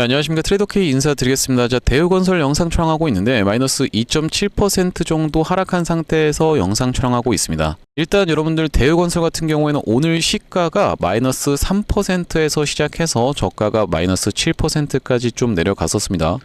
안녕하십니까, 트레이더K 인사드리겠습니다. 자, 대우건설 영상 촬영하고 있는데 마이너스 2.7% 정도 하락한 상태에서 영상 촬영하고 있습니다. 일단 여러분들 대우건설 같은 경우에는 오늘 시가가 마이너스 3%에서 시작해서 저가가 마이너스 7%까지 좀 내려갔었습니다.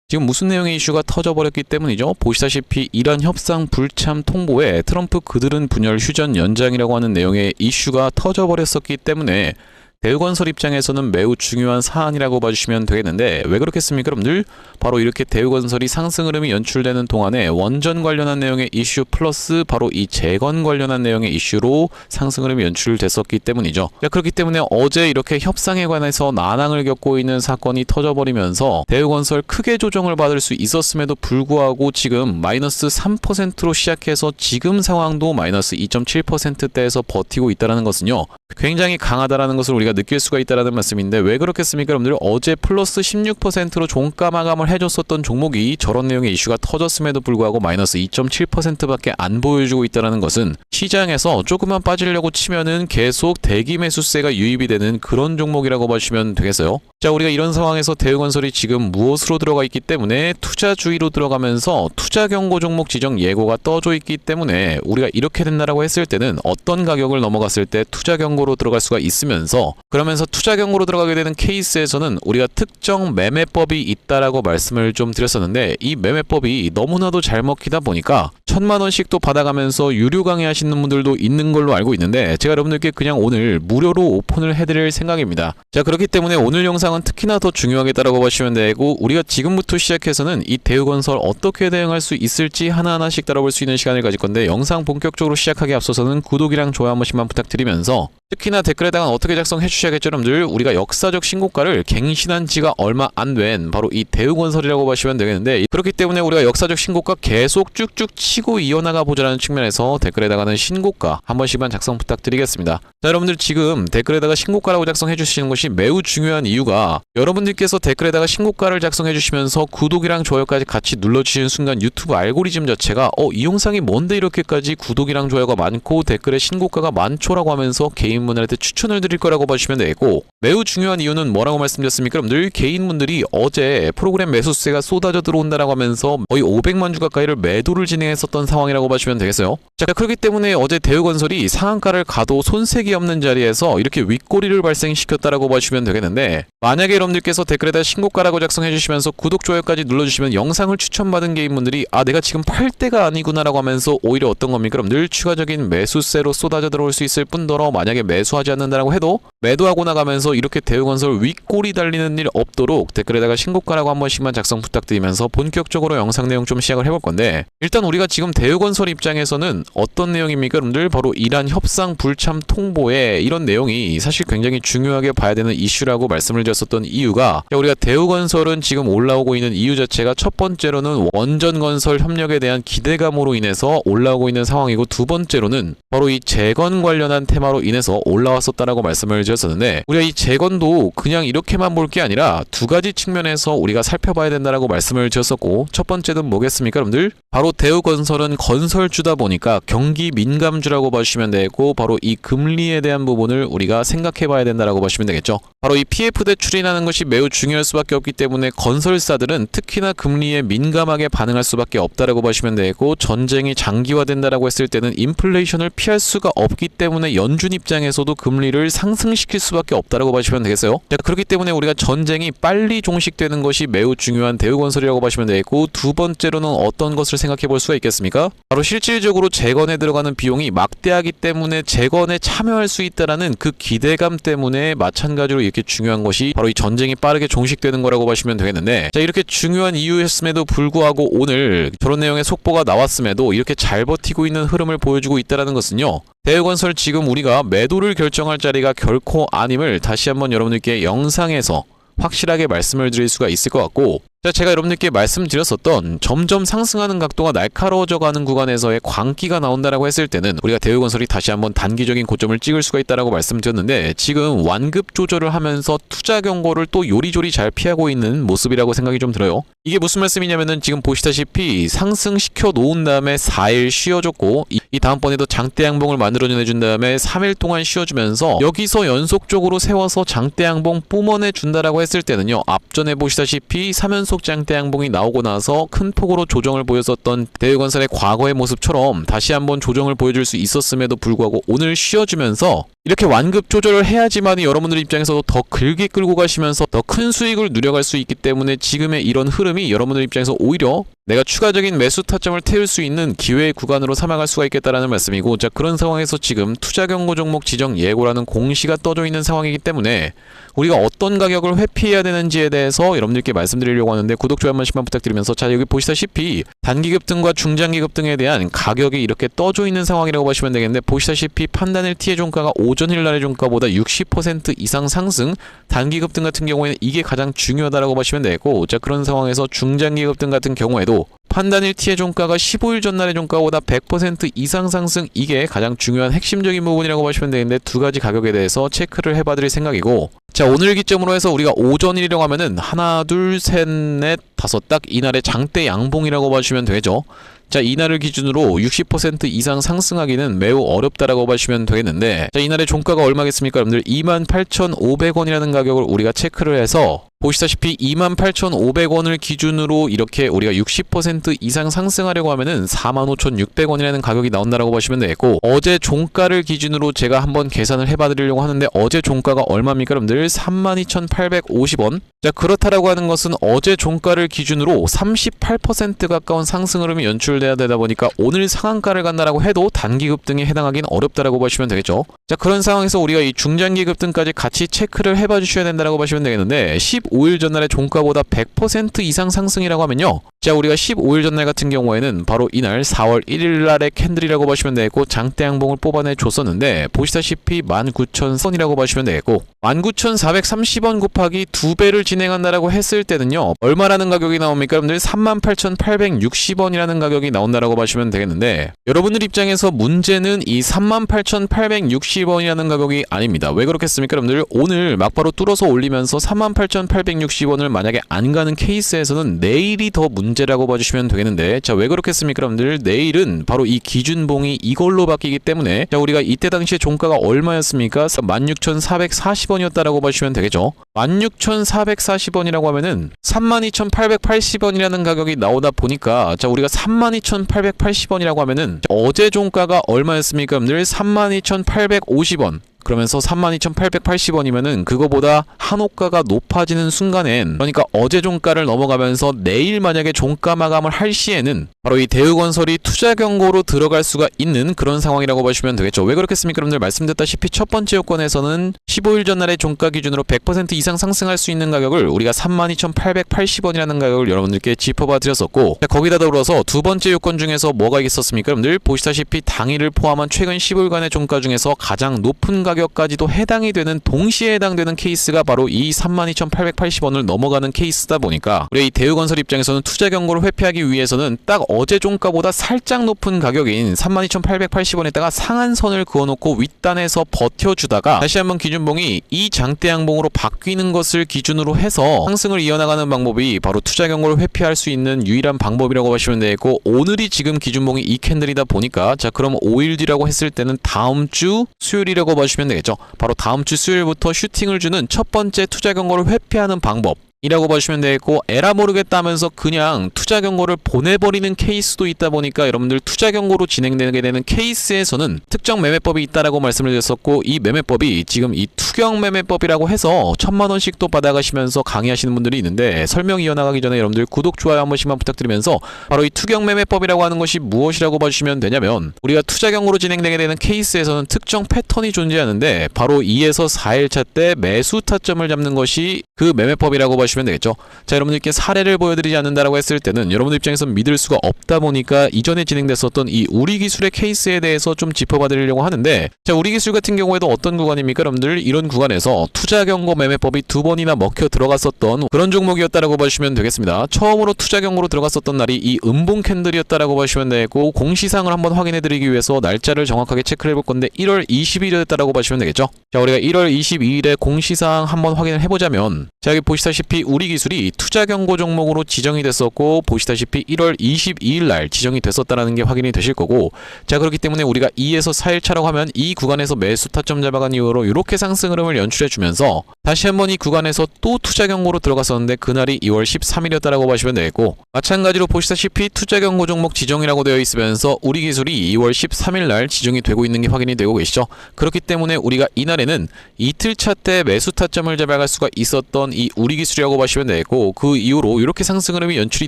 지금 무슨 내용의 이슈가 터져버렸기 때문이죠. 보시다시피 이란 협상 불참 통보에 트럼프 그들은 분열 휴전 연장이라고 하는 내용의 이슈가 터져버렸었기 때문에 대우건설 입장에서는 매우 중요한 사안이라고 봐주시면 되겠는데, 왜 그렇겠습니까 여러분들? 바로 이렇게 대우건설이 상승 흐름이 연출되는 동안에 원전 관련한 내용의 이슈 플러스 바로 이 재건 관련한 내용의 이슈로 상승 흐름이 연출됐었기 때문이죠. 자, 그렇기 때문에 어제 이렇게 협상에 관해서 난항을 겪고 있는 사건이 터져버리면서 대우건설 크게 조정을 받을 수 있었음에도 불구하고 지금 마이너스 3%로 시작해서 지금 상황도 마이너스 2.7%대에서 버티고 있다는 것은요, 굉장히 강하다라는 것을 우리가 느낄 수가 있다는 말씀인데, 왜 그렇겠습니까 여러분들? 어제 플러스 16%로 종가 마감을 해줬었던 종목이 저런 내용의 이슈가 터졌음에도 불구하고 마이너스 2.7%밖에 안 보여주고 있다는 것은 시장에서 조금만 빠지려고 치면은 계속 대기 매수세가 유입이 되는 그런 종목이라고 보시면 되겠어요. 자, 우리가 이런 상황에서 대우건설이 지금 무엇으로 들어가 있기 때문에 투자주의로 들어가면서 투자 경고 종목 지정 예고가 떠져 있기 때문에 우리가 이렇게 된다라고 했을 때는 어떤 가격을 넘어갔을 때 투자 경고로 들어갈 수가 있으면서, 그러면서 투자 경고로 들어가게 되는 케이스에서는 우리가 특정 매매법이 있다라고 말씀을 좀 드렸었는데, 이 매매법이 너무나도 잘 먹히다 보니까 1000만원씩 또 받아가면서 유료 강의하시는 분들도 있는 걸로 알고 있는데, 제가 여러분들께 그냥 오늘 무료로 오픈을 해드릴 생각입니다. 자, 그렇기 때문에 오늘 영상은 특히나 더 중요하겠다라고 보시면 되고, 우리가 지금부터 시작해서는 이 대우건설 어떻게 대응할 수 있을지 하나하나씩 다뤄볼 수 있는 시간을 가질 건데, 영상 본격적으로 시작하기 앞서서는 구독이랑 좋아요 한 번씩만 부탁드리면서, 특히나 댓글에다가 어떻게 작성해 주셔야겠죠 여러분들? 우리가 역사적 신고가를 갱신한 지가 얼마 안 된 바로 이 대우건설이라고 보시면 되겠는데, 그렇기 때문에 우리가 역사적 신고가 계속 쭉쭉 치고 이어나가 보자는 측면에서 댓글에다가는 신고가 한 번씩만 작성 부탁드리겠습니다. 자, 여러분들 지금 댓글에다가 신고가라고 작성해 주시는 것이 매우 중요한 이유가, 여러분들께서 댓글에다가 신고가를 작성해 주시면서 구독이랑 좋아요까지 같이 눌러주시는 순간 유튜브 알고리즘 자체가 이 영상이 뭔데 이렇게까지 구독이랑 좋아요가 많고 댓글에 신고가가 많죠라고 하면서 개인분들한테 추천을 드릴 거라고 봐주시면 되고, 매우 중요한 이유는 뭐라고 말씀드렸습니까 여러분들? 개인분들이 어제 프로그램 매수세가 쏟아져 들어온다라고 하면서 거의 500만 주 가까이를 매도를 진행했었던 상황이라고 봐주시면 되겠어요. 자, 그렇기 때문에 어제 대우건설이 상한가를 가도 손색이 없는 자리에서 이렇게 윗꼬리를 발생시켰다라고 봐주시면 되겠는데, 만약에 여러분들께서 댓글에다 신고가라고 작성해 주시면서 구독, 좋아요까지 눌러주시면 영상을 추천받은 개인분들이 내가 지금 팔 때가 아니구나라고 하면서 오히려 어떤 겁니까 여러분들? 추가적인 매수세로 쏟아져 들어올 수 있을 뿐더러, 만약에 매수하지 않는다라고 해도 매도하고 나가면서 이렇게 대우건설 윗꼬리 달리는 일 없도록 댓글에다가 신고가라고 한 번씩만 작성 부탁드리면서 본격적으로 영상 내용 좀 시작을 해볼 건데, 일단 우리가 지금 대우건설 입장에서는 어떤 내용입니까 여러분들? 바로 이란 협상 불참 통보에 이런 내용이 사실 굉장히 중요하게 봐야 되는 이슈라고 말씀을 드렸었던 이유가, 우리가 대우건설은 지금 올라오고 있는 이유 자체가 첫 번째로는 원전건설 협력에 대한 기대감으로 인해서 올라오고 있는 상황이고, 두 번째로는 바로 이 재건 관련한 테마로 인해서 올라왔었다라고 말씀을 드렸었는데, 우리가 이 재건도 그냥 이렇게만 볼 게 아니라 두 가지 측면에서 우리가 살펴봐야 된다라고 말씀을 드렸었고, 첫 번째는 뭐겠습니까 여러분들? 바로 대우건설은 건설주다 보니까 경기 민감주라고 봐주시면 되고, 바로 이 금리에 대한 부분을 우리가 생각해 봐야 된다라고 보시면 되겠죠. 바로 이 PF 대출이라는 것이 매우 중요할 수밖에 없기 때문에 건설사들은 특히나 금리에 민감하게 반응할 수밖에 없다라고 보시면 되고, 전쟁이 장기화된다라고 했을 때는 인플레이션을 피할 수가 없기 때문에 연준 입장에서도 금리를 상승시킬 수밖에 없다라고 보시면 되겠어요. 자, 그렇기 때문에 우리가 전쟁이 빨리 종식되는 것이 매우 중요한 대우건설이라고 보시면 되고, 두 번째로는 어떤 것을 생각해 볼 수가 있겠습니까? 바로 실질적으로 재건에 들어가는 비용이 막대하기 때문에 재건에 참여할 수 있다라는 그 기대감 때문에 마찬가지로 이렇게 중요한 것이 바로 이 전쟁이 빠르게 종식되는 거라고 보시면 되겠는데, 자, 이렇게 중요한 이유였음에도 불구하고 오늘 저런 내용의 속보가 나왔음에도 이렇게 잘 버티고 있는 흐름을 보여주고 있다는 것은요, 대우건설 지금 우리가 매도를 결정할 자리가 결코 아님을 다시 한번 여러분들께 영상에서 확실하게 말씀을 드릴 수가 있을 것 같고, 자, 제가 여러분들께 말씀드렸었던 점점 상승하는 각도가 날카로워져 가는 구간에서의 광기가 나온다라고 했을 때는 우리가 대우건설이 다시 한번 단기적인 고점을 찍을 수가 있다라고 말씀드렸는데, 지금 완급 조절을 하면서 투자 경고를 또 요리조리 잘 피하고 있는 모습이라고 생각이 좀 들어요. 이게 무슨 말씀이냐면은 지금 보시다시피 상승시켜 놓은 다음에 4일 쉬어줬고, 이 다음번에도 장대 양봉을 만들어내준 다음에 3일 동안 쉬어주면서 여기서 연속적으로 세워서 장대 양봉 뿜어내 준다라고 했을 때는요, 앞전에 보시다시피 3연속 장대 양봉이 나오고 나서 큰 폭으로 조정을 보였었던 대우건설의 과거의 모습처럼 다시 한번 조정을 보여줄 수 있었음에도 불구하고 오늘 쉬어주면서 이렇게 완급 조절을 해야지만 여러분들 입장에서도 더 길게 끌고 가시면서 더 큰 수익을 누려갈 수 있기 때문에 지금의 이런 흐름이 여러분들 입장에서 오히려 내가 추가적인 매수 타점을 태울 수 있는 기회의 구간으로 삼아갈 수가 있겠다라는 말씀이고, 자, 그런 상황에서 지금 투자 경고 종목 지정 예고라는 공시가 떠져 있는 상황이기 때문에 우리가 어떤 가격을 회피해야 되는지에 대해서 여러분들께 말씀드리려고 하는데, 구독, 좋아요 한 번씩만 부탁드리면서, 자, 여기 보시다시피 단기급 등과 중장기급 등에 대한 가격이 이렇게 떠져 있는 상황이라고 보시면 되겠는데, 보시다시피 판단일 T의 종가가 오전일 날의 종가보다 60% 이상 상승, 단기급 등 같은 경우에는 이게 가장 중요하다라고 보시면 되고, 자, 그런 상황에서 중장기급 등 같은 경우에도 판단일 T의 종가가 15일 전날의 종가보다 100% 이상 상승, 이게 가장 중요한 핵심적인 부분이라고 보시면 되는데, 두 가지 가격에 대해서 체크를 해봐드릴 생각이고, 자, 오늘 기점으로 해서 우리가 오전일이라고 하면은 하나, 둘, 셋, 넷, 다섯, 딱 이날의 장대 양봉이라고 봐주시면 되죠. 자, 이날을 기준으로 60% 이상 상승하기는 매우 어렵다라고 보시면 되겠는데, 자, 이날의 종가가 얼마겠습니까? 여러분들 28,500원이라는 가격을 우리가 체크를 해서 보시다시피 28,500원을 기준으로 이렇게 우리가 60% 이상 상승하려고 하면은 45,600원이라는 가격이 나온다라고 보시면 되겠고, 어제 종가를 기준으로 제가 한번 계산을 해봐드리려고 하는데, 어제 종가가 얼마입니까? 여러분들 32,850원. 자, 그렇다라고 하는 것은 어제 종가를 기준으로 38% 가까운 상승 흐름이 연출돼야 되다 보니까 오늘 상한가를 간다라고 해도 단기급 등에 해당하기는 어렵다라고 보시면 되겠죠. 자, 그런 상황에서 우리가 이 중장기급 등까지 같이 체크를 해봐 주셔야 된다라고 보시면 되겠는데, 15일 전날의 종가보다 100% 이상 상승이라고 하면요, 자, 우리가 15일 전날 같은 경우에는 바로 이날 4월 1일 날의 캔들이라고 보시면 되겠고, 장대 양봉을 뽑아내 줬었는데, 보시다시피 19,000선이라고 보시면 되겠고, 19,430원 곱하기 2배를 진행한다라고 했을 때는요, 얼마라는 가격이 나옵니까? 여러분들 38,860원이라는 가격이 나온다라고 보시면 되겠는데, 여러분들 입장에서 문제는 이 38,860원이라는 가격이 아닙니다. 왜 그렇겠습니까? 여러분들 오늘 막바로 뚫어서 올리면서 38,860원을 만약에 안 가는 케이스에서는 내일이 더 문제라고 봐주시면 되겠는데, 자, 왜 그렇겠습니까? 여러분들 내일은 바로 이 기준봉이 이걸로 바뀌기 때문에, 자, 우리가 이때 당시에 종가가 얼마였습니까? 16,440원이었다라고 봐주시면 되겠죠. 16,440원이라고 하면은 32,880원이라는 가격이 나오다 보니까, 자, 우리가 32,880원이라고 하면은 어제 종가가 얼마였습니까? 여러분들 32,850원. 그러면서 32,880원이면은 그거보다 한 호가가 높아지는 순간엔, 그러니까 어제 종가를 넘어가면서 내일 만약에 종가 마감을 할 시에는 바로 이 대우건설이 투자 경고로 들어갈 수가 있는 그런 상황이라고 보시면 되겠죠. 왜 그렇겠습니까? 여러분들 말씀드렸다시피 첫 번째 요건에서는 15일 전날의 종가 기준으로 100% 이상 상승할 수 있는 가격을 우리가 32,880원이라는 가격을 여러분들께 짚어봐 드렸었고, 거기다 더불어서 두 번째 요건 중에서 뭐가 있었습니까? 여러분들 보시다시피 당일을 포함한 최근 15일간의 종가 중에서 가장 높은 가격까지도 해당이 되는, 동시에 해당되는 케이스가 바로 이 32,880원을 넘어가는 케이스다 보니까, 우리 이 대우건설 입장에서는 투자 경고를 회피하기 위해서는 딱 어제 종가보다 살짝 높은 가격인 32,880원에다가 상한선을 그어놓고 윗단에서 버텨주다가 다시 한번 기준봉이 이 장대 양봉으로 바뀌는 것을 기준으로 해서 상승을 이어나가는 방법이 바로 투자 경고를 회피할 수 있는 유일한 방법이라고 보시면 되겠고, 오늘이 지금 기준봉이 이 캔들이다 보니까, 자, 그럼 5일 뒤라고 했을 때는 다음 주 수요일이라고 보시면 되겠죠. 바로 다음 주 수요일부터 슈팅을 주는 첫 번째 투자 경고를 회피하는 방법 이라고 보시면 되겠고, 에라 모르겠다 하면서 그냥 투자 경고를 보내버리는 케이스도 있다 보니까, 여러분들 투자 경고로 진행되게 되는 케이스에서는 특정 매매법이 있다라고 말씀을 드렸었고, 이 매매법이 지금 이 투경 매매법이라고 해서 1,000만원씩 또 받아가시면서 강의하시는 분들이 있는데, 설명 이어나가기 전에 여러분들 구독, 좋아요 한 번씩만 부탁드리면서, 바로 이 투경 매매법이라고 하는 것이 무엇이라고 봐주시면 되냐면, 우리가 투자 경고로 진행되게 되는 케이스에서는 특정 패턴이 존재하는데, 바로 2에서 4일차 때 매수 타점을 잡는 것이 그 매매법이라고 하시면 되겠죠. 자, 여러분들께 사례를 보여드리지 않는다라고 했을 때는 여러분들 입장에서 믿을 수가 없다 보니까 이전에 진행됐었던 이 우리기술의 케이스에 대해서 좀 짚어봐드리려고 하는데, 자, 우리기술 같은 경우에도 어떤 구간입니까? 여러분들 이런 구간에서 투자경고 매매법이 2번이나 먹혀 들어갔었던 그런 종목이었다라고 보시면 되겠습니다. 처음으로 투자경고로 들어갔었던 날이 이 음봉 캔들이었다라고 보시면 되고, 공시상을 한번 확인해드리기 위해서 날짜를 정확하게 체크를 해볼 건데 1월 20일이었다라고 보시면 되겠죠. 자, 우리가 1월 22일에 공시상 한번 확인을 해보자면, 자, 여기 보시다시피 우리기술이 투자경고 종목으로 지정이 됐었고, 보시다시피 1월 22일 날 지정이 됐었다라는 게 확인이 되실 거고, 자, 그렇기 때문에 우리가 2에서 4일차라고 하면 이 구간에서 매수 타점 잡아간 이후로 이렇게 상승 흐름을 연출해주면서 다시 한번 이 구간에서 또 투자경고로 들어갔었는데 그날이 2월 13일이었다라고 보시면 되겠고, 마찬가지로 보시다시피 투자경고 종목 지정이라고 되어 있으면서 우리기술이 2월 13일 날 지정이 되고 있는 게 확인이 되고 계시죠. 그렇기 때문에 우리가 이날에는 이틀차 때 매수 타점을 잡아갈 수가 있었던 이 우리기술이라고 보시면 되겠고, 그 이후로 이렇게 상승 흐름이 연출이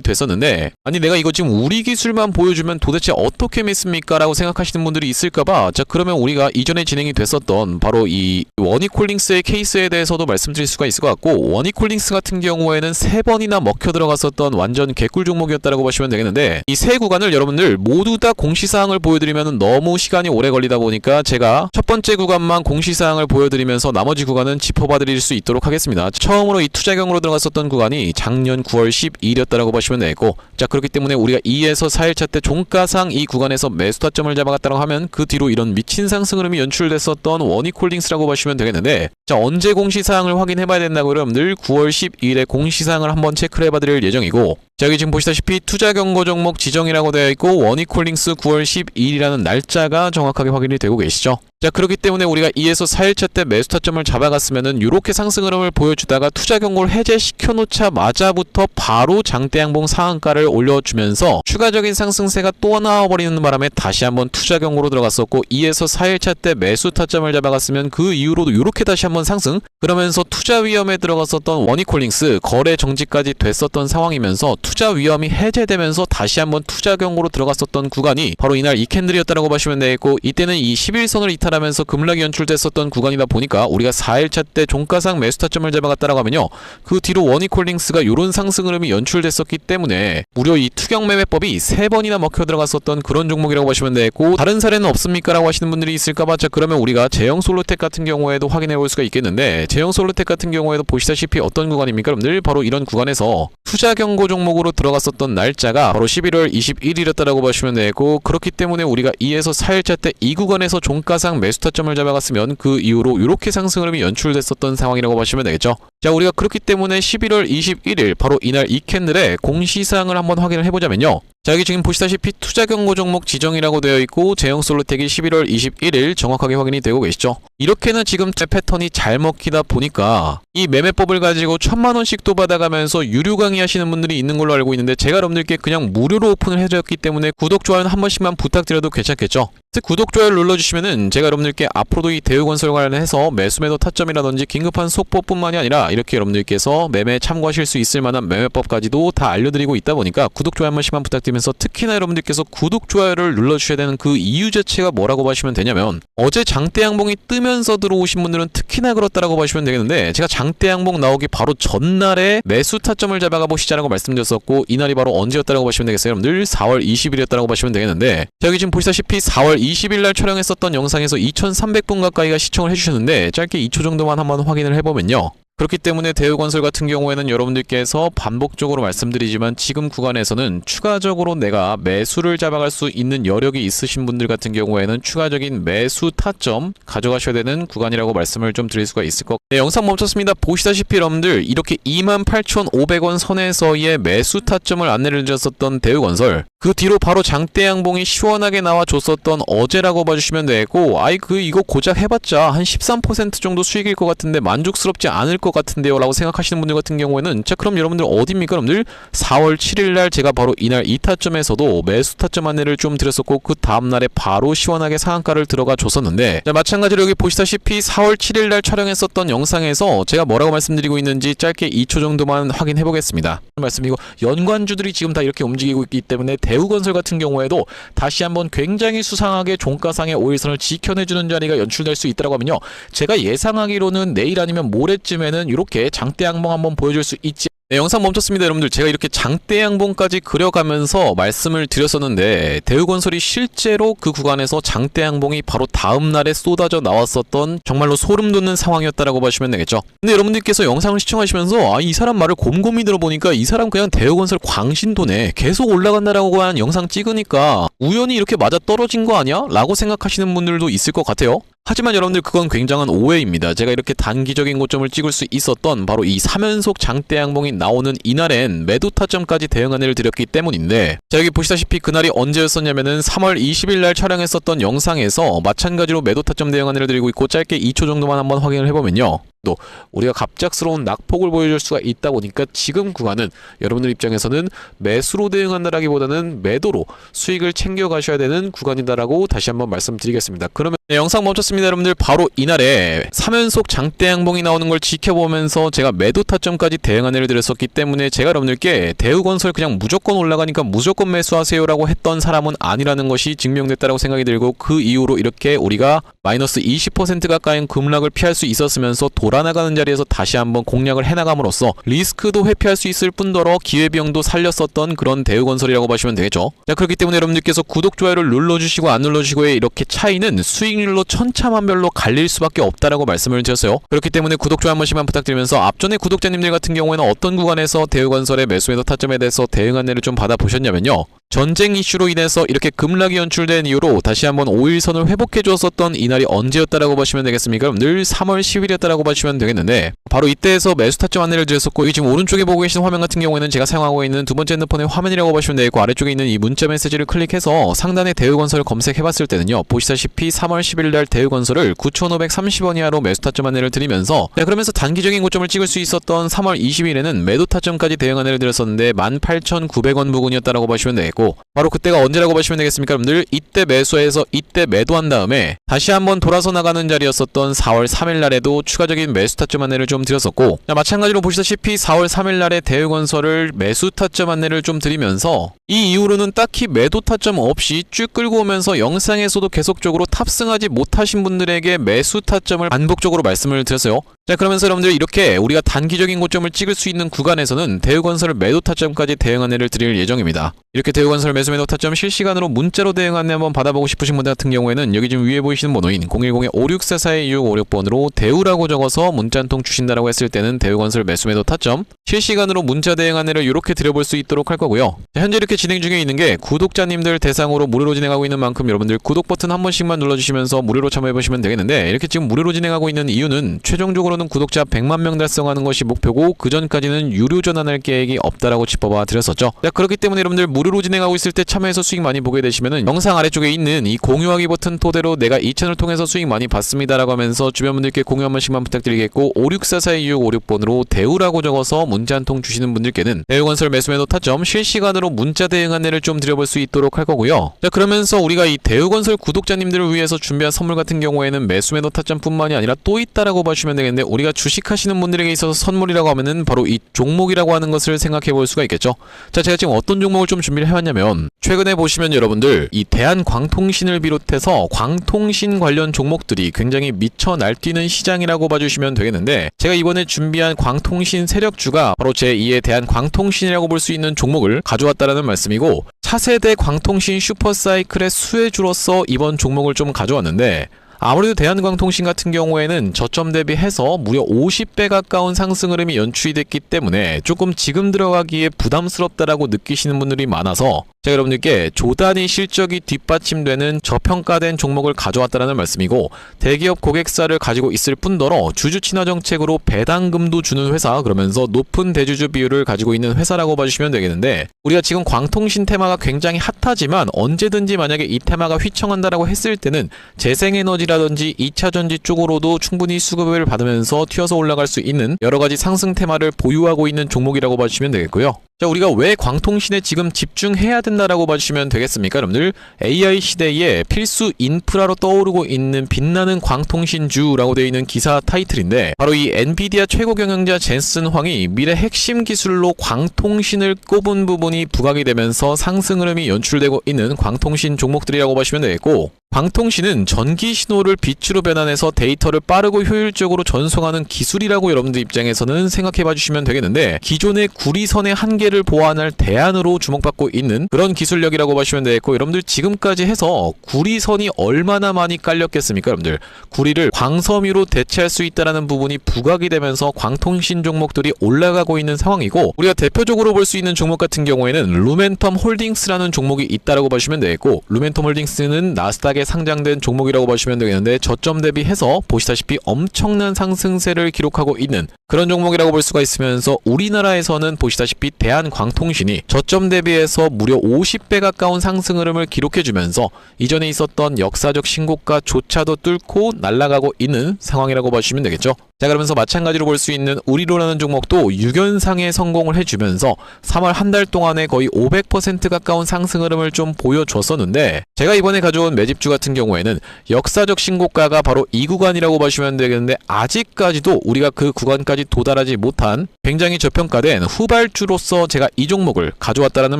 됐었는데, 아니 내가 이거 지금 우리기술만 보여주면 도대체 어떻게 믿습니까? 라고 생각하시는 분들이 있을까봐, 자, 그러면 우리가 이전에 진행이 됐었던 바로 이 원익홀딩스의 케이스에 대해서도 말씀드릴 수가 있을 것 같고, 원익홀딩스 같은 경우에는 3번이나 먹혀 들어갔었던 완전 개꿀 종목이었다라고 보시면 되겠는데, 이 세 구간을 여러분들 모두 다 공시사항을 보여드리면 너무 시간이 오래 걸리다 보니까 제가 첫 번째 구간만 공시사항을 보여드리면서 나머지 구간은 짚어봐 드릴 수 있도록 하겠습니다. 처음으로 이 투자경으로 들어갔었던 구간이 작년 9월 12일이었다라고 보시면 되고, 자, 그렇기 때문에 우리가 2에서 4일차 때 종가상 이 구간에서 매수 타점을 잡아갔다고 하면 그 뒤로 이런 미친 상승 흐름이 연출됐었던 원익홀딩스라고 보시면 되겠는데, 자, 언제 공시사항을 확인해봐야 된다고 여러분들 9월 12일에 공시사항을 한번 체크를 해봐 드릴 예정이고, 자, 여기 지금 보시다시피 투자경고 종목 지정이라고 되어 있고 원익홀딩스 9월 12일이라는 날짜가 정확하게 확인이 되고 계시죠. 자, 그렇기 때문에 우리가 2에서 4일차 때 매수 타점을 잡아갔으면은 이렇게 상승 흐름을 보여주다가 투자경고를 해제시켜 놓자마자부터 바로 장대양봉 상한가를 올려주면서 추가적인 상승세가 또 나와버리는 바람에 다시 한번 투자경고로 들어갔었고, 2에서 4일차 때 매수 타점을 잡아갔으면 그 이후로도 이렇게 다시 한번 상승, 그러면서 투자 위험에 들어갔었던 원익홀딩스 거래 정지까지 됐었던 상황이면서 투자 위험이 해제되면서 다시 한번 투자경고로 들어갔었던 구간이 바로 이날 이 캔들이었다라고 보시면 되겠고, 이때는 이 11선을 이탈하면서 급락이 연출됐었던 구간이다 보니까 우리가 4일차 때 종가상 매수 타점을 잡아갔다라고 하면요, 그 뒤로 원익홀딩스가 이런 상승 흐름이 연출됐었기 때문에 무려 이 투경매매법이 3번이나 먹혀 들어갔었던 그런 종목이라고 보시면 되겠고, 다른 사례는 없습니까? 라고 하시는 분들이 있을까봐, 자, 그러면 우리가 제형솔루텍 같은 경우에도 확인해 볼 수가 있겠는데, 제형솔루텍 같은 경우에도 보시다시피 어떤 구간입니까? 여러분들 바로 이런 구간에서 투자경고 종목으로 들어갔었던 날짜가 바로 11월 21일이었다라고 보시면 되고, 그렇기 때문에 우리가 2에서 4일차 때 이 구간에서 종가상 매수 타점을 잡아갔으면 그 이후로 이렇게 상승 흐름이 연출됐었던 상황이라고 보시면 되겠죠. 자, 우리가 그렇기 때문에 11월 21일 바로 이날 이 캔들의 공시사항을 한번 확인을 해보자면요, 자, 여기 지금 보시다시피 투자경고 종목 지정이라고 되어 있고 제형솔루텍이 11월 21일 정확하게 확인이 되고 계시죠. 이렇게는 지금 패턴이 잘 먹히다 보니까 이 매매법을 가지고 1000만원씩 또 받아가면서 유료 강의하시는 분들이 있는 걸로 알고 있는데, 제가 여러분들께 그냥 무료로 오픈을 해드렸기 때문에 구독, 좋아요는 한 번씩만 부탁드려도 괜찮겠죠. 구독, 좋아요를 눌러주시면은 제가 여러분들께 앞으로도 이 대우건설 관련해서 매수매도 타점이라든지 긴급한 속보뿐만이 아니라 이렇게 여러분들께서 매매 참고하실 수 있을 만한 매매법까지도 다 알려드리고 있다 보니까 구독, 좋아요 한 번씩만 부탁드리면서, 특히나 여러분들께서 구독, 좋아요를 눌러주셔야 되는 그 이유 자체가 뭐라고 보시면 되냐면, 어제 장대양봉이 뜨면서 들어오신 분들은 특히나 그렇다라고 보시면 되겠는데, 제가 장대양봉 나오기 바로 전날에 매수 타점을 잡아가 보시자라고 말씀드렸었고, 이날이 바로 언제였다라고 보시면 되겠어요? 여러분들 4월 20일이었다라고 보시면 되겠는데, 자, 여기 지금 보시다시피 4월 20일 날 촬영했었던 영상에서 2300분 가까이가 시청을 해주셨는데, 짧게 2초 정도만 한번 확인을 해보면요, 그렇기 때문에 대우건설 같은 경우에는 여러분들께서 반복적으로 말씀드리지만 지금 구간에서는 추가적으로 내가 매수를 잡아갈 수 있는 여력이 있으신 분들 같은 경우에는 추가적인 매수 타점 가져가셔야 되는 구간이라고 말씀을 좀 드릴 수가 있을 것 같아요. 네, 영상 멈췄습니다. 보시다시피 여러분들 이렇게 28,500원 선에서의 매수 타점을 안내를 드렸었던 대우건설, 그 뒤로 바로 장대양봉이 시원하게 나와줬었던 어제라고 봐주시면 되고, 이거 고작 해봤자 한 13% 정도 수익일 것 같은데 만족스럽지 않을 것 같은데요 라고 생각하시는 분들 같은 경우에는, 자, 그럼 여러분들 어디입니까? 여러분들 4월 7일날 제가 바로 이날 이 타점에서도 매수 타점 안내를 좀 드렸었고, 그 다음날에 바로 시원하게 상한가를 들어가 줬었는데, 자, 마찬가지로 여기 보시다시피 4월 7일날 촬영했었던 영상에서 제가 뭐라고 말씀드리고 있는지 짧게 2초 정도만 확인해 보겠습니다. 말씀이고, 연관주들이 지금 다 이렇게 움직이고 있기 때문에 대우건설 같은 경우에도 다시 한번 굉장히 수상하게 종가상의 5일선을 지켜내주는 자리가 연출될 수 있다고 하면요, 제가 예상하기로는 내일 아니면 모레쯤에는 되면은 이렇게 장대 양봉 한번 보여줄 수 있지. 네, 영상 멈췄습니다. 여러분들, 제가 이렇게 장대 양봉까지 그려가면서 말씀을 드렸었는데 대우건설이 실제로 그 구간에서 장대 양봉이 바로 다음 날에 쏟아져 나왔었던 정말로 소름 돋는 상황이었다라고 보시면 되겠죠. 근데 여러분들께서 영상을 시청하시면서 이 사람 말을 곰곰이 들어보니까 이 사람 그냥 대우건설 광신도네, 계속 올라간다라고 한 영상 찍으니까 우연히 이렇게 맞아 떨어진 거 아니야? 라고 생각하시는 분들도 있을 것 같아요. 하지만 여러분들, 그건 굉장한 오해입니다. 제가 이렇게 단기적인 고점을 찍을 수 있었던 바로 이 3연속 장대 양봉이 나오는 이날엔 매도 타점까지 대응 안내를 드렸기 때문인데, 자, 여기 보시다시피 그날이 언제였었냐면은 3월 20일 날 촬영했었던 영상에서 마찬가지로 매도 타점 대응 안내를 드리고 있고, 짧게 2초 정도만 한번 확인을 해보면요, 또 우리가 갑작스러운 낙폭을 보여줄 수가 있다 보니까 지금 구간은 여러분들 입장에서는 매수로 대응한다라기보다는 매도로 수익을 챙겨 가셔야 되는 구간이다라고 다시 한번 말씀드리겠습니다. 그러면 영상 멈췄습니다. 여러분들, 바로 이날에 3연속 장대 양봉이 나오는 걸 지켜보면서 제가 매도 타점까지 대응 안내를 드렸었기 때문에 제가 여러분들께 대우건설 그냥 무조건 올라가니까 무조건 매수하세요라고 했던 사람은 아니라는 것이 증명됐다라고 생각이 들고, 그 이후로 이렇게 우리가 마이너스 20% 가까이 급락을 피할 수 있었으면서 돌아나가는 자리에서 다시 한번 공략을 해나감으로써 리스크도 회피할 수 있을 뿐더러 기회비용도 살렸었던 그런 대우건설이라고 보시면 되겠죠. 자, 그렇기 때문에 여러분들께서 구독, 좋아요를 눌러주시고 안 눌러주시고의 이렇게 차이는 수익률로 천차만별로 갈릴 수밖에 없다라고 말씀을 드렸어요. 그렇기 때문에 구독, 좋아요 한 번씩만 부탁드리면서, 앞전에 구독자님들 같은 경우에는 어떤 구간에서 대우건설의 매수매도 타점에 대해서 대응 안내를 좀 받아보셨냐면요, 전쟁 이슈로 인해서 이렇게 급락이 연출된 이후로 다시 한번 5일선을 회복해 주었었던 이날이 언제였다라고 보시면 되겠습니까? 늘 3월 10일이었다라고 보시면 되겠는데, 바로 이때에서 매수 타점 안내를 드렸었고, 이 지금 오른쪽에 보고 계신 화면 같은 경우에는 제가 사용하고 있는 두 번째 핸드폰의 화면이라고 보시면 되겠고, 아래쪽에 있는 이 문자 메시지를 클릭해서 상단에 대우건설을 검색해봤을 때는요, 보시다시피 3월 10일 날 대우건설을 9,530원 이하로 매수 타점 안내를 드리면서, 그러면서 단기적인 고점을 찍을 수 있었던 3월 20일에는 매도 타점까지 대응 안내를 드렸었는데 18,900원 부근이었다라고 보시면 되겠고, 바로 그때가 언제라고 보시면 되겠습니까? 여러분들, 이때 매수해서 이때 매도한 다음에 다시 한번 돌아서 나가는 자리였었던 4월 3일 날에도 추가적인 매수 타점 안내를 좀 드렸었고, 마찬가지로 보시다시피 4월 3일 날에 대우건설을 매수 타점 안내를 좀 드리면서 이 이후로는 딱히 매도 타점 없이 쭉 끌고 오면서 영상에서도 계속적으로 탑승하지 못하신 분들에게 매수 타점을 반복적으로 말씀을 드렸어요. 자, 그러면서 여러분들, 이렇게 우리가 단기적인 고점을 찍을 수 있는 구간에서는 대우건설 매도 타점까지 대응 안내를 드릴 예정입니다. 이렇게 대우건설 매수 타점 실시간으로 문자로 대응 안내 한번 받아보고 싶으신 분들 같은 경우에는 여기 지금 위에 보이시는 번호인 010-5644-2656번으로 대우라고 적어서 문자 한 통 주신다라고 했을 때는 대우건설 매수 타점 실시간으로 문자 대응 안내를 이렇게 드려볼 수 있도록 할 거고요. 자, 현재 이렇게 진행 중에 있는 게 구독자님들 대상으로 무료로 진행하고 있는 만큼 여러분들 구독 버튼 한 번씩만 눌러주시면서 무료로 참여해보시면 되겠는데, 이렇게 지금 무료로 진행하고 있는 이유는 최종적으로는 구독자 100만 명 달성하는 것이 목표고, 그 전까지는 유료 전환할 계획이 없다라고 짚어봐 드렸었죠. 자, 그렇기 때문에 여러분들 무료로 진행하고 있을 때 참여해서 수익 많이 보게 되시면은 영상 아래쪽에 있는 이 공유하기 버튼 토대로 내가 이 채널을 통해서 수익 많이 봤습니다라고 하면서 주변 분들께 공유 한 번씩만 부탁드리겠고, 5644-2656번으로 대우라고 적어서 문자 한 통 주시는 분들께는 대우건설 매수매도 타점 실시간으로 문자 대응 안내를 좀 드려볼 수 있도록 할 거고요. 자, 그러면서 우리가 이 대우건설 구독자님들을 위해서 준비한 선물 같은 경우에는 매수매도 타점뿐만이 아니라 또 있다라고 보시면 되겠는데, 우리가 주식하시는 분들에게 있어서 선물이라고 하면은 바로 이 종목이라고 하는 것을 생각해 볼 수가 있겠죠. 자, 제가 지금 어떤 종목을 좀 준비를 해왔냐면, 최근에 보시면 여러분들 이 대한광통신을 비롯해서 광통신 관련 종목들이 굉장히 미쳐 날뛰는 시장이라고 봐주시면 되겠는데, 제가 이번에 준비한 광통신 세력주가 바로 제2의 대한광통신이라고 볼 수 있는 종목을 가져왔다라는 말씀이고, 차세대 광통신 슈퍼사이클의 수혜주로서 이번 종목을 좀 가져왔는데, 아무래도 대한광통신 같은 경우에는 저점 대비해서 무려 50배 가까운 상승 흐름이 연출이 됐기 때문에 조금 지금 들어가기에 부담스럽다라고 느끼시는 분들이 많아서 제가 여러분들께 조단위 실적이 뒷받침되는 저평가된 종목을 가져왔다는 말씀이고, 대기업 고객사를 가지고 있을 뿐더러 주주 친화 정책으로 배당금도 주는 회사, 그러면서 높은 대주주 비율을 가지고 있는 회사라고 봐주시면 되겠는데, 우리가 지금 광통신 테마가 굉장히 핫하지만 언제든지 만약에 이 테마가 휘청한다라고 했을 때는 재생에너지라든지 2차전지 쪽으로도 충분히 수급을 받으면서 튀어서 올라갈 수 있는 여러가지 상승 테마를 보유하고 있는 종목이라고 봐주시면 되겠고요. 자, 우리가 왜 광통신에 지금 집중해야 된다라고 봐주시면 되겠습니까, 여러분들? AI 시대에 필수 인프라로 떠오르고 있는 빛나는 광통신주라고 되어 있는 기사 타이틀인데, 바로 이 엔비디아 최고 경영자 젠슨 황이 미래 핵심 기술로 광통신을 꼽은 부분이 부각이 되면서 상승 흐름이 연출되고 있는 광통신 종목들이라고 보시면 되겠고, 광통신은 전기 신호를 빛으로 변환해서 데이터를 빠르고 효율적으로 전송하는 기술이라고 여러분들 입장에서는 생각해 봐주시면 되겠는데, 기존의 구리선의 한계를 보완할 대안으로 주목받고 있는 그런 기술력이라고 보시면 되겠고, 여러분들 지금까지 해서 구리선이 얼마나 많이 깔렸겠습니까? 여러분들 구리를 광섬유로 대체할 수 있다는 부분이 부각이 되면서 광통신 종목들이 올라가고 있는 상황이고, 우리가 대표적으로 볼 수 있는 종목 같은 경우에는 루멘텀 홀딩스라는 종목이 있다라고 보시면 되겠고, 루멘텀 홀딩스는 나스닥에 상장된 종목이라고 보시면 되겠는데, 저점 대비해서 보시다시피 엄청난 상승세를 기록하고 있는 그런 종목이라고 볼 수가 있으면서, 우리나라에서는 보시다시피 대한광통신이 저점 대비해서 무려 50배 가까운 상승 흐름을 기록해주면서 이전에 있었던 역사적 신고가조차도 뚫고 날아가고 있는 상황이라고 보시면 되겠죠. 자, 그러면서 마찬가지로 볼 수 있는 우리로라는 종목도 6연상에 성공을 해주면서 3월 한 달 동안에 거의 500% 가까운 상승 흐름을 좀 보여줬었는데, 제가 이번에 가져온 매집주 같은 경우에는 역사적 신고가가 바로 이 구간이라고 보시면 되겠는데, 아직까지도 우리가 그 구간까지 도달하지 못한 굉장히 저평가된 후발주로서 제가 이 종목을 가져왔다라는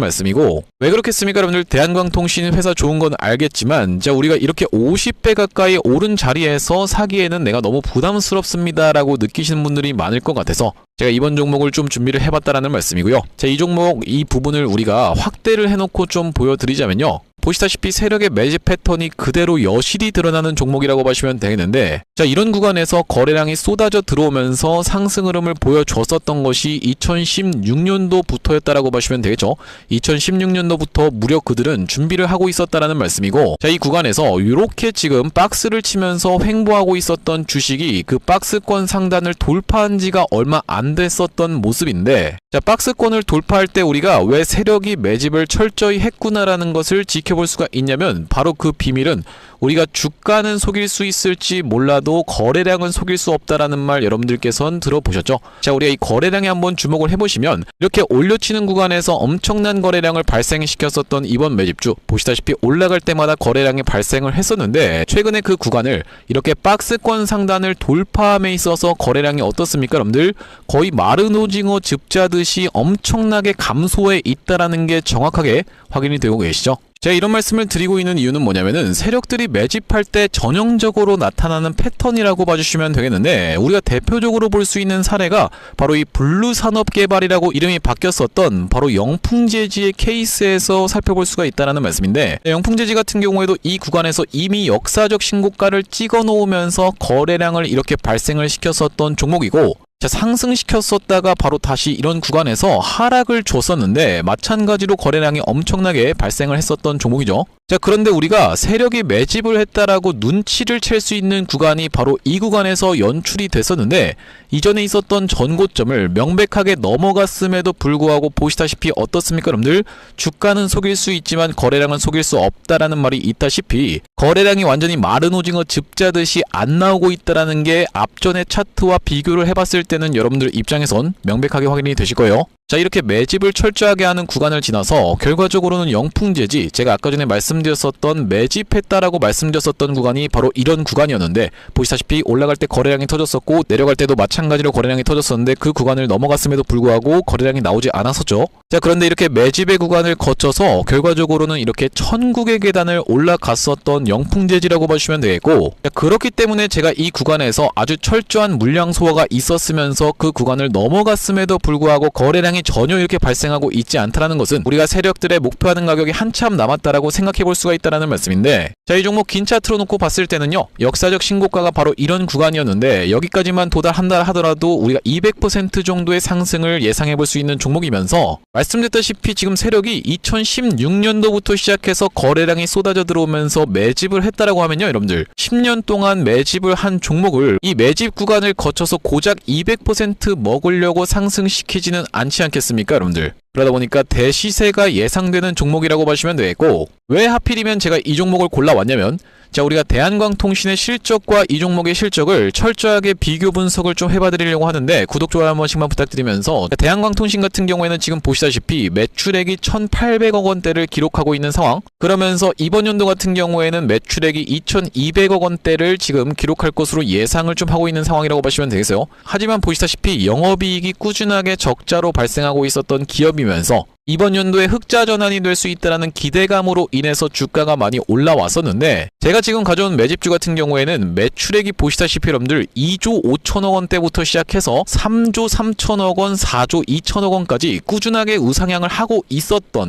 말씀이고, 왜 그렇겠습니까? 여러분들 대한광통신 회사 좋은 건 알겠지만, 자, 우리가 이렇게 50배 가까이 오른 자리에서 사기에는 내가 너무 부담스럽습니다 라고 느끼시는 분들이 많을 것 같아서 제가 이번 종목을 좀 준비를 해봤다라는 말씀이고요. 자, 이 종목 이 부분을 우리가 확대를 해놓고 좀 보여드리자면요, 보시다시피 세력의 매집 패턴이 그대로 여실히 드러나는 종목이라고 보시면 되겠는데, 자, 이런 구간에서 거래량이 쏟아져 들어오면서 상승 흐름을 보여줬었던 것이 2016년도부터였다라고 보시면 되겠죠. 2016년도부터 무려 그들은 준비를 하고 있었다라는 말씀이고, 자, 이 구간에서 이렇게 지금 박스를 치면서 횡보하고 있었던 주식이 그 박스권 상단을 돌파한 지가 얼마 안 됐었던 모습인데, 자, 박스권을 돌파할 때 우리가 왜 세력이 매집을 철저히 했구나라는 것을 지켜볼 수가 있냐면, 바로 그 비밀은 우리가 주가는 속일 수 있을지 몰라도 거래량은 속일 수 없다라는 말 여러분들께서는 들어보셨죠? 자, 우리가 이 거래량에 한번 주목을 해보시면, 이렇게 올려치는 구간에서 엄청난 거래량을 발생시켰었던 이번 매집주, 보시다시피 올라갈 때마다 거래량이 발생을 했었는데, 최근에 그 구간을 이렇게 박스권 상단을 돌파함에 있어서 거래량이 어떻습니까? 여러분들 거의 마른 오징어 즙자듯이 엄청나게 감소해 있다라는 게 정확하게 확인이 되고 계시죠? 제가 이런 말씀을 드리고 있는 이유는 뭐냐면은, 세력들이 매집할 때 전형적으로 나타나는 패턴이라고 봐주시면 되겠는데, 우리가 대표적으로 볼 수 있는 사례가 바로 이 블루산업개발이라고 이름이 바뀌었었던 바로 영풍재지의 케이스에서 살펴볼 수가 있다는 말씀인데, 영풍재지 같은 경우에도 이 구간에서 이미 역사적 신고가를 찍어 놓으면서 거래량을 이렇게 발생을 시켰었던 종목이고, 자, 상승시켰었다가 바로 다시 이런 구간에서 하락을 줬었는데, 마찬가지로 거래량이 엄청나게 발생을 했었던 종목이죠. 자, 그런데 우리가 세력이 매집을 했다라고 눈치를 챌 수 있는 구간이 바로 이 구간에서 연출이 됐었는데, 이전에 있었던 전고점을 명백하게 넘어갔음에도 불구하고 보시다시피 어떻습니까, 여러분들? 주가는 속일 수 있지만 거래량은 속일 수 없다라는 말이 있다시피, 거래량이 완전히 마른 오징어 즙자듯이 안 나오고 있다라는 게 앞전의 차트와 비교를 해봤을 때는 여러분들 입장에선 명백하게 확인이 되실 거예요. 자, 이렇게 매집을 철저하게 하는 구간을 지나서 결과적으로는 영풍재지, 제가 아까 전에 말씀드렸었던 매집했다라고 말씀드렸었던 구간이 바로 이런 구간이었는데, 보시다시피 올라갈 때 거래량이 터졌었고 내려갈 때도 마찬가지로 거래량이 터졌었는데, 그 구간을 넘어갔음에도 불구하고 거래량이 나오지 않았었죠. 자, 그런데 이렇게 매집의 구간을 거쳐서 결과적으로는 이렇게 천국의 계단을 올라갔었던 영풍재지라고 보시면 되겠고, 자, 그렇기 때문에 제가 이 구간에서 아주 철저한 물량 소화가 있었으면서 그 구간을 넘어갔음에도 불구하고 거래량이 전혀 이렇게 발생하고 있지 않다라는 것은, 우리가 세력들의 목표하는 가격이 한참 남았다라고 생각해 볼 수가 있다는 말씀인데, 자, 이 종목 긴 차트로 놓고 봤을 때는요, 역사적 신고가가 바로 이런 구간이었는데, 여기까지만 도달한다 하더라도 우리가 200% 정도의 상승을 예상해 볼 수 있는 종목이면서, 말씀드렸다시피 지금 세력이 2016년도부터 시작해서 거래량이 쏟아져 들어오면서 매집을 했다라고 하면요, 여러분들 10년 동안 매집을 한 종목을 이 매집 구간을 거쳐서 고작 200% 먹으려고 상승시키지는 않지 않겠습니까, 여러분들? 그러다 보니까 대시세가 예상되는 종목이라고 보시면 되겠고, 왜 하필이면 제가 이 종목을 골라왔냐면, 자, 우리가 대한광통신의 실적과 이 종목의 실적을 철저하게 비교 분석을 좀 해봐드리려고 하는데 구독, 좋아요 한 번씩만 부탁드리면서, 대한광통신 같은 경우에는 지금 보시다시피 매출액이 1,800억 원대를 기록하고 있는 상황, 그러면서 이번 연도 같은 경우에는 매출액이 2,200억 원대를 지금 기록할 것으로 예상을 좀 하고 있는 상황이라고 보시면 되겠어요. 하지만 보시다시피 영업이익이 꾸준하게 적자로 발생하고 있었던 기업이면서 이번 연도에 흑자 전환이 될 수 있다는 기대감으로 인해서 주가가 많이 올라왔었는데, 제가 지금 가져온 매집주 같은 경우에는 매출액이 보시다시피 여러분들 2조 5천억 원대부터 시작해서 3조 3천억 원, 4조 2천억 원까지 꾸준하게 우상향을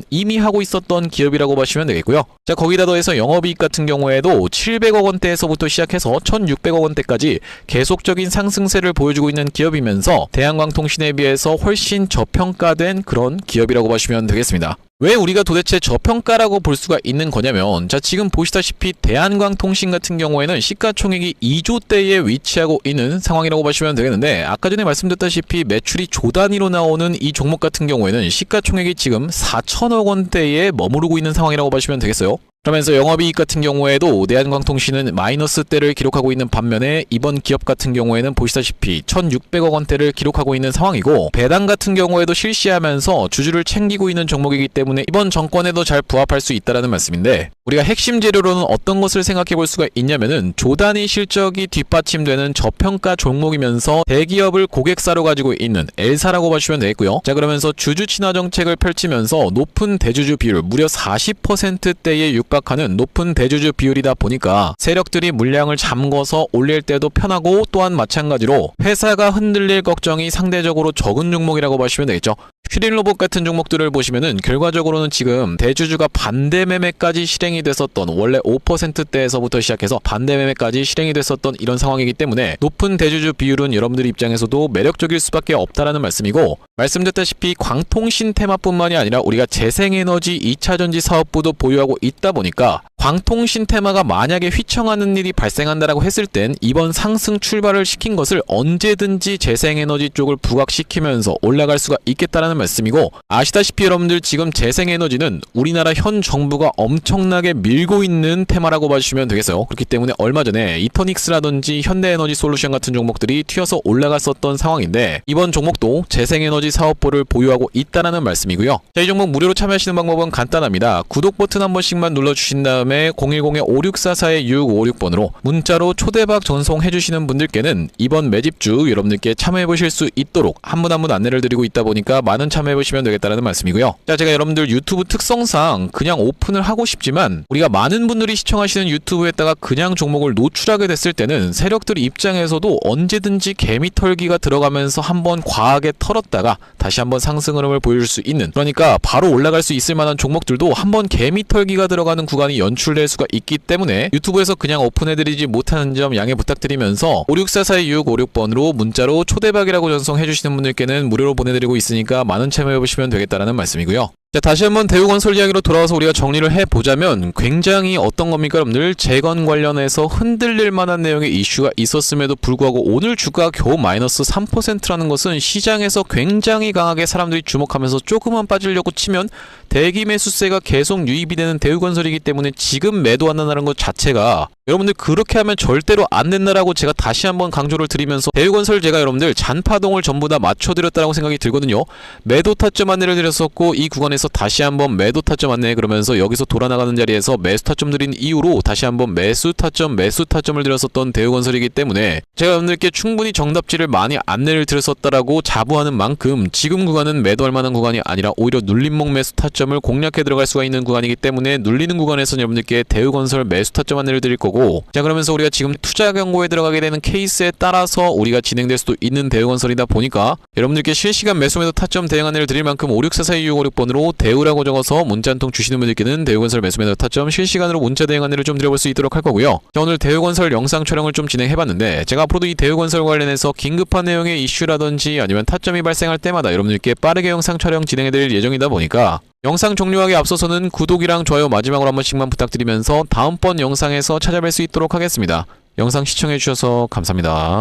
이미 하고 있었던 기업이라고 보시면 되겠고요. 자, 거기다 더해서 영업이익 같은 경우에도 700억 원대에서부터 시작해서 1,600억 원대까지 계속적인 상승세를 보여주고 있는 기업이면서 대한광통신에 비해서 훨씬 저평가된 그런 기업이라고 보시면 되겠습니다. 왜 우리가 도대체 저평가라고 볼 수가 있는 거냐면, 자, 지금 보시다시피 대한광통신 같은 경우에는 시가총액이 2조대에 위치하고 있는 상황이라고 보시면 되겠는데, 아까 전에 말씀드렸다시피 매출이 조 단위로 나오는 이 종목 같은 경우에는 시가총액이 지금 4천억 원대에 머무르고 있는 상황이라고 보시면 되겠어요. 그러면서 영업이익 같은 경우에도 대한광통신은 마이너스대를 기록하고 있는 반면에 이번 기업 같은 경우에는 보시다시피 1,600억 원대를 기록하고 있는 상황이고, 배당 같은 경우에도 실시하면서 주주를 챙기고 있는 종목이기 때문에 이번 정권에도 잘 부합할 수 있다는 말씀인데, 우리가 핵심 재료로는 어떤 것을 생각해 볼 수가 있냐면은 조단위 실적이 뒷받침되는 저평가 종목이면서 대기업을 고객사로 가지고 있는 L사라고 보시면 되겠고요. 자, 그러면서 주주 친화 정책을 펼치면서 높은 대주주 비율, 무려 40%대에 육박하는 높은 대주주 비율이다 보니까 세력들이 물량을 잠궈서 올릴 때도 편하고, 또한 마찬가지로 회사가 흔들릴 걱정이 상대적으로 적은 종목이라고 보시면 되겠죠. 슈링로봇 같은 종목들을 보시면은 결과적으로는 지금 대주주가 반대 매매까지 실행이 됐었던, 원래 5%대에서부터 시작해서 반대 매매까지 실행이 됐었던 이런 상황이기 때문에 높은 대주주 비율은 여러분들 입장에서도 매력적일 수밖에 없다라는 말씀이고, 말씀드렸다시피 광통신 테마뿐만이 아니라 우리가 재생에너지 2차전지 사업부도 보유하고 있다 보니까 광통신 테마가 만약에 휘청하는 일이 발생한다라고 했을 땐 이번 상승 출발을 시킨 것을 언제든지 재생에너지 쪽을 부각시키면서 올라갈 수가 있겠다라는 말씀이고, 아시다시피 여러분들 지금 재생에너지는 우리나라 현 정부가 엄청나게 밀고 있는 테마라고 봐주시면 되겠어요. 그렇기 때문에 얼마 전에 이터닉스라든지 현대에너지 솔루션 같은 종목들이 튀어서 올라갔었던 상황인데, 이번 종목도 재생에너지 사업부를 보유하고 있다라는 말씀이고요. 자, 이 종목 무료로 참여하시는 방법은 간단합니다. 구독 버튼 한 번씩만 눌러주신 다음에 010-5644-6656번으로 문자로 초대박 전송해주시는 분들께는 이번 매집주 여러분들께 참여해보실 수 있도록 한 분 한 분 안내를 드리고 있다 보니까 많은 참여해보시면 되겠다는 말씀이고요. 자, 제가 여러분들 유튜브 특성상 그냥 오픈을 하고 싶지만, 우리가 많은 분들이 시청하시는 유튜브에다가 그냥 종목을 노출하게 됐을 때는 세력들 입장에서도 언제든지 개미털기가 들어가면서 한번 과하게 털었다가 다시 한번 상승 흐름을 보여줄 수 있는, 그러니까 바로 올라갈 수 있을 만한 종목들도 한번 개미털기가 들어가는 구간이 연출될 수가 있기 때문에 유튜브에서 그냥 오픈해드리지 못하는 점 양해 부탁드리면서 564-4656번으로 문자로 초대박이라고 전송해주시는 분들께는 무료로 보내드리고 있으니까 많은 참여해보시면 되겠다는 말씀이고요. 자, 다시 한번 대우건설 이야기로 돌아와서 우리가 정리를 해보자면, 굉장히 어떤 겁니까 여러분들, 재건 관련해서 흔들릴 만한 내용의 이슈가 있었음에도 불구하고 오늘 주가가 겨우 마이너스 3%라는 것은 시장에서 굉장히 강하게 사람들이 주목하면서 조금만 빠지려고 치면 대기 매수세가 계속 유입이 되는 대우건설이기 때문에 지금 매도한다는 것 자체가, 여러분들 그렇게 하면 절대로 안 된다라고 제가 다시 한번 강조를 드리면서, 대우건설 제가 여러분들 잔파동을 전부 다 맞춰드렸다고 생각이 들거든요. 매도 타점 안내를 드렸었고, 이 구간에서 다시 한번 매도 타점 안내, 그러면서 여기서 돌아나가는 자리에서 매수 타점 드린 이후로 다시 한번 매수 타점을 드렸었던 대우건설이기 때문에 제가 여러분들께 충분히 정답지를 많이 안내를 드렸었다라고 자부하는 만큼, 지금 구간은 매도할 만한 구간이 아니라 오히려 눌림목 매수 타점을 공략해 들어갈 수가 있는 구간이기 때문에, 눌리는 구간에서는 여러분들께 대우건설 매수 타점 안내를 드릴 거고, 자, 그러면서 우리가 지금 투자 경고에 들어가게 되는 케이스에 따라서 우리가 진행될 수도 있는 대우건설이다 보니까 여러분들께 실시간 매수 매도 타점 대응 안내를 드릴 만큼 564-4656번으로 대우라고 적어서 문자 한 통 주시는 분들께는 대우건설 매수 매도 타점 실시간으로 문자 대응 안내를 좀 드려볼 수 있도록 할 거고요. 자, 오늘 대우건설 영상 촬영을 좀 진행해봤는데, 제가 앞으로도 이 대우건설 관련해서 긴급한 내용의 이슈라든지 아니면 타점이 발생할 때마다 여러분들께 빠르게 영상 촬영 진행해드릴 예정이다 보니까, 영상 종료하기 앞서서는 구독이랑 좋아요 마지막으로 한 번씩만 부탁드리면서 다음번 영상에서 찾아뵐 수 있도록 하겠습니다. 영상 시청해주셔서 감사합니다.